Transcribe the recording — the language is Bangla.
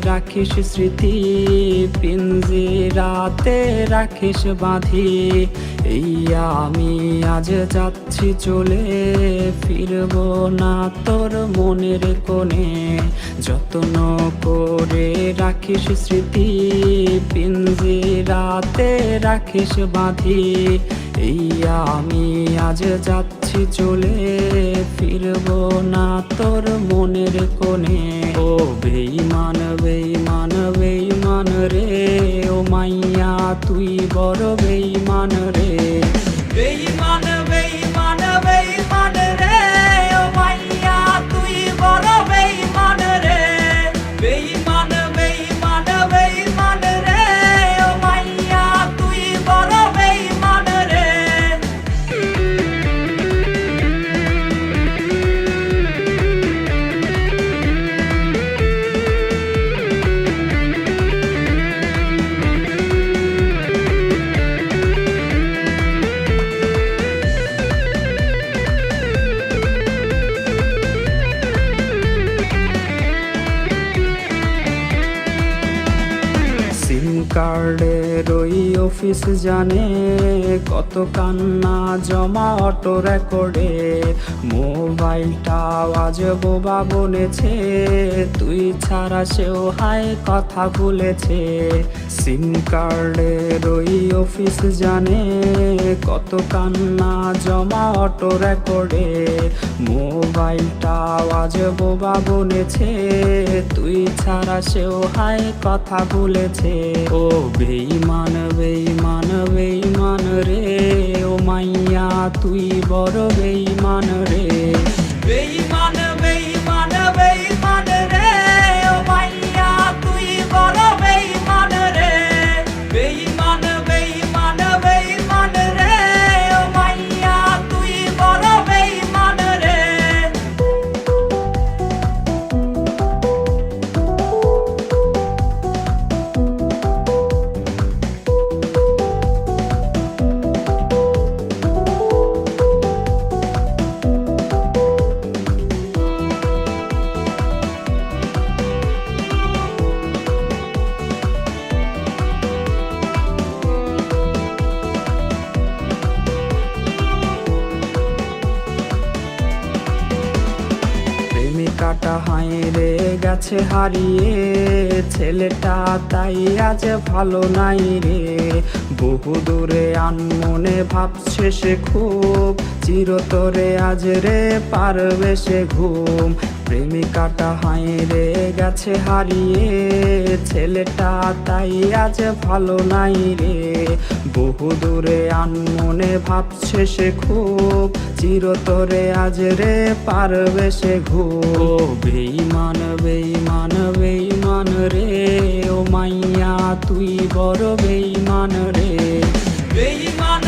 রাখিস স্মৃতি, পিঞ্জিরাতে রাখিস বাঁধি। এই আমি আজ যাচ্ছি চলে, ফিরব না তোর মনের কোণে। যত্ন করে রাখিস স্মৃতি, পিঞ্জিরাতে রাখিস বাঁধি। এই আমি আজ যাচ্ছি চলে, ফিরব না তোর মনের কোণে। ও বেঈমান বেঈমান বেঈমান রে, ও মাইয়া তুই বড় বেঈমান রে। বেঈমান বেঈমান বেঈমান রে, ও মাইয়া তুই বড় বেঈমান রে। বেঈমান বেঈমান বেঈমান রে, ও মাইয়া তুই বড় বেঈমান রে। সিম কার্ডের ওই অফিস জানে, কত কান্না জমা অটো রেকর্ডে। মোবাইলটা আজ বোবা বনেছে, তুই ছাড়া সেও হায় কথা ভুলেছে। সিম কার্ডের ওই অফিস জানে, কত কান্না জমা অটো রেকর্ডে। মোবাইলটা আজ বোবা বনেছে, তুই ছাড়া সেও হায় কথা ভুলেছে। ও বেঈমান বেঈমান বেঈমান রে, ও মাইয়া তুই বড় বেঈমান রে। বেঈমান বেঈমান বেঈমান রে, ও মাইয়া তুই বড় বেঈমান রে। বেঈমান বেঈমান বেঈমান রে, ও মাইয়া তুই বড় বেঈমান রে। প্রেমিকাটা হায়রে গেছে হারিয়ে, ছেলেটা তাই আজ ভালো নাই রে। বহু দূরে আনমনে ভাবছে সে খুব, চিরতরে আজ রে পারবে সে ঘুম। প্রেমিকাটা হায়রে গেছে হারিয়ে, ছেলেটা তাই আজ ভালো নাই রে। বহু দূরে আনমনে ভাবছে সে খুব, চিরতরে আজ রে পারবে সে ঘুম। ও বেঈমান বেঈমান বেঈমান রে, ও মাইয়া তুই বড় বেঈমান রে। বেঈমান